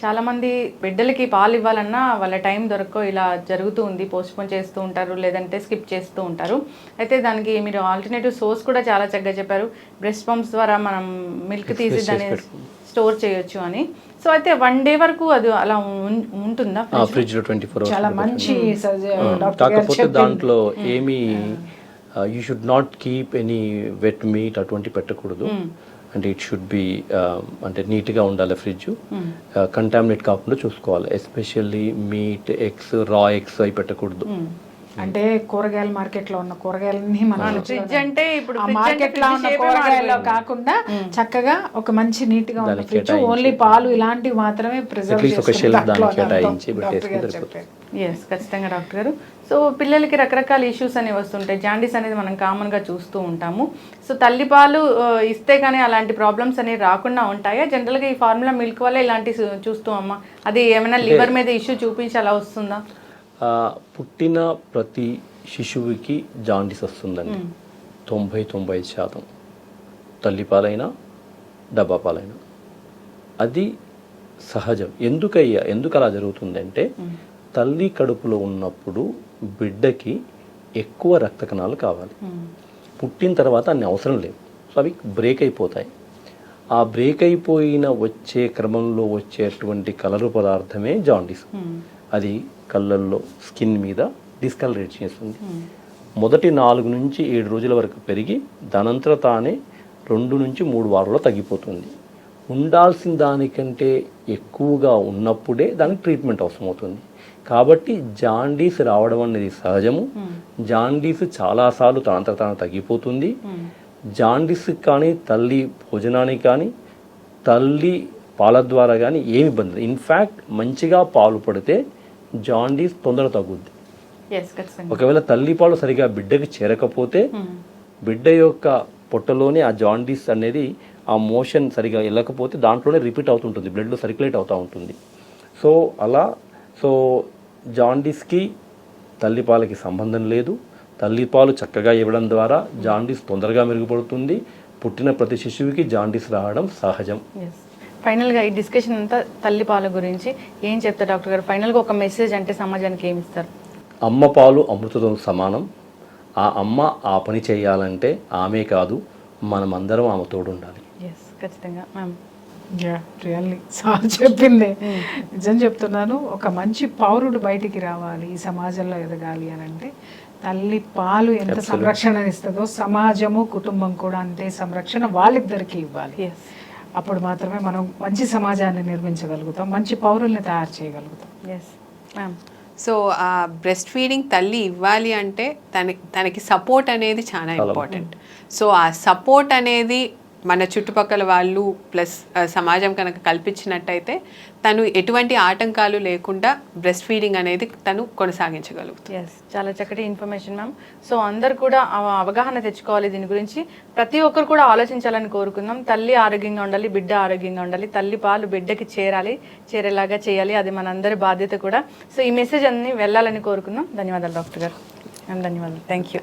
చాలామంది బిడ్డలకి పాలు ఇవ్వాలన్నా వాళ్ళ టైం దొరకో ఇలా జరుగుతూ ఉంది, పోస్ట్పోన్ చేస్తూ ఉంటారు, లేదంటే స్కిప్ చేస్తూ ఉంటారు. అయితే దానికి మీరు ఆల్టర్నేటివ్ సోర్స్ కూడా చాలా చక్కగా చెప్పారు. బ్రెస్ట్ పంప్స్ ద్వారా మనం మిల్క్ తీసి దాన్ని స్టోర్ చేయొచ్చు అని. సో అయితే 1 డే వరకు అది అలా ఉంటుందా ఫ్రిడ్జ్ లో 24 hours? చాలా మంచి కాకపోతే దాంట్లో ఏమీ you should not keep any wet meat అటువంటి పెట్టకూడదు. అంటే ఇట్ షుడ్ బి అంటే నీట్గా ఉండాలి ఫ్రిడ్జ్, కంటామినేట్ కాకుండా చూసుకోవాలి. ఎస్పెషల్లీ మీట్, ఎగ్స్, రా ఎగ్స్ అవి పెట్టకూడదు. అంటే కూరగాయల మార్కెట్ లో ఉన్న కూరగాయలన్నీ మనం ఫ్రిడ్జ్ అంటే ఇప్పుడు మార్కెట్ లో ఉన్న కూరగాయల్లో కాకుండా చక్కగా ఒక మంచి నీట్ గా ఉన్న ఫ్రిడ్జ్, ఓన్లీ పాలు ఇలాంటివి మాత్రమే ప్రిజర్వ్ ఎస్ ఖచ్చితంగా డాక్టర్ గారు. సో పిల్లలకి రకరకాల ఇష్యూస్ అనేవి వస్తుంటాయి. జాండీస్ అనేది మనం కామన్గా చూస్తూ ఉంటాము. సో తల్లిపాలు ఇస్తే కానీ అలాంటి ప్రాబ్లమ్స్ అనేవి రాకుండా ఉంటాయా? జనరల్గా ఈ ఫార్ములా మిల్క్ వల్ల ఇలాంటివి చూస్తూ అమ్మ, అది ఏమైనా లివర్ మీద ఇష్యూ చూపించి అలా వస్తుందా? పుట్టిన ప్రతి శిశువుకి జాండీస్ వస్తుందండి. 90-95% తల్లిపాలైనా డబ్బా పాలైనా అది సహజం. ఎందుకు అలా జరుగుతుందంటే తల్లి కడుపులో ఉన్నప్పుడు బిడ్డకి ఎక్కువ రక్త కణాలు కావాలి. పుట్టిన తర్వాత అన్ని అవసరం లేవు. సో అవి బ్రేక్ అయిపోతాయి. ఆ బ్రేక్ అయిపోయిన వచ్చే క్రమంలో వచ్చేటువంటి కలరు పదార్థమే జాండీస్. అది కళ్ళల్లో, స్కిన్ మీద డిస్కలరేట్ చేస్తుంది. మొదటి 4 నుంచి 7 రోజుల వరకు పెరిగి దానంతర తానే 2 నుంచి 3 వారాల్లో తగ్గిపోతుంది. ఉండాల్సిన దానికంటే ఎక్కువగా ఉన్నప్పుడే దానికి ట్రీట్మెంట్ అవసరం అవుతుంది. కాబట్టి జాండీస్ రావడం అనేది సహజము. జాండీస్ చాలాసార్లు తనంతర తాను తగ్గిపోతుంది. జాండీస్ కానీ తల్లి భోజనానికి కానీ తల్లి పాల ద్వారా కానీ ఏమి ఇబ్బంది లేదు. ఇన్ఫ్యాక్ట్ మంచిగా పాలు పడితే జాండీస్ తొందరగా తగ్గుద్ది. ఒకవేళ తల్లి పాలు సరిగా బిడ్డకి చేరకపోతే బిడ్డ యొక్క పొట్టలోనే ఆ జాండీస్ అనేది ఆ మోషన్ సరిగా వెళ్ళకపోతే దాంట్లోనే రిపీట్ అవుతుంటుంది, బ్లడ్లో సర్క్యులేట్ అవుతూ ఉంటుంది. సో జాండీస్కి తల్లిపాలకి సంబంధం లేదు. తల్లిపాలు చక్కగా ఇవ్వడం ద్వారా జాండీస్ తొందరగా మెరుగుపడుతుంది. పుట్టిన ప్రతి శిశువుకి జాండీస్ రావడం సహజం. ఫైనల్గా ఈ డిస్కషన్ అంతా తల్లిపాల గురించి ఏం చెప్తారు డాక్టర్ గారు? ఫైనల్గా ఒక మెసేజ్ అంటే సమాజానికి ఏమి ఇస్తారు? అమ్మ పాలు అమృతంతో సమానం. ఆ అమ్మ ఆ పని చేయాలంటే ఆమె కాదు, మనమందరం ఆమె తోడు ఉండాలి. ఖచ్చితంగా మ్యామ్. రియల్లీ సార్ చెప్పింది నిజం చెప్తున్నాను. ఒక మంచి పౌరుడు బయటికి రావాలి, ఈ సమాజంలో ఎదగాలి అని అంటే తల్లి పాలు ఎంత సంరక్షణ ఇస్తుందో సమాజము, కుటుంబం కూడా అంతే సంరక్షణ వాళ్ళిద్దరికీ ఇవ్వాలి. అప్పుడు మాత్రమే మనం మంచి సమాజాన్ని నిర్మించగలుగుతాం, మంచి పౌరుల్ని తయారు చేయగలుగుతాం. Yes ma'am. సో ఆ బ్రెస్ట్ ఫీడింగ్ తల్లి ఇవ్వాలి అంటే తనకి సపోర్ట్ అనేది చాలా ఇంపార్టెంట్. సో ఆ సపోర్ట్ అనేది మన చుట్టుపక్కల వాళ్ళు ప్లస్ సమాజం కనుక కల్పించినట్టయితే తను ఎటువంటి ఆటంకాలు లేకుండా బ్రెస్ట్ ఫీడింగ్ అనేది తను కొనసాగించగలుగుతుంది. చాలా చక్కటి ఇన్ఫర్మేషన్ మ్యామ్. సో అందరు కూడా అవగాహన తెచ్చుకోవాలి దీని గురించి. ప్రతి ఒక్కరు కూడా ఆలోచించాలని కోరుకుందాం. తల్లి ఆరోగ్యంగా ఉండాలి, బిడ్డ ఆరోగ్యంగా ఉండాలి, తల్లి పాలు బిడ్డకి చేరేలాగా చేయాలి. అది మనందరి బాధ్యత కూడా. సో ఈ మెసేజ్ అన్ని వెళ్ళాలని కోరుకుందాం. ధన్యవాదాలు డాక్టర్ గారు. ధన్యవాదాలు. Thank you.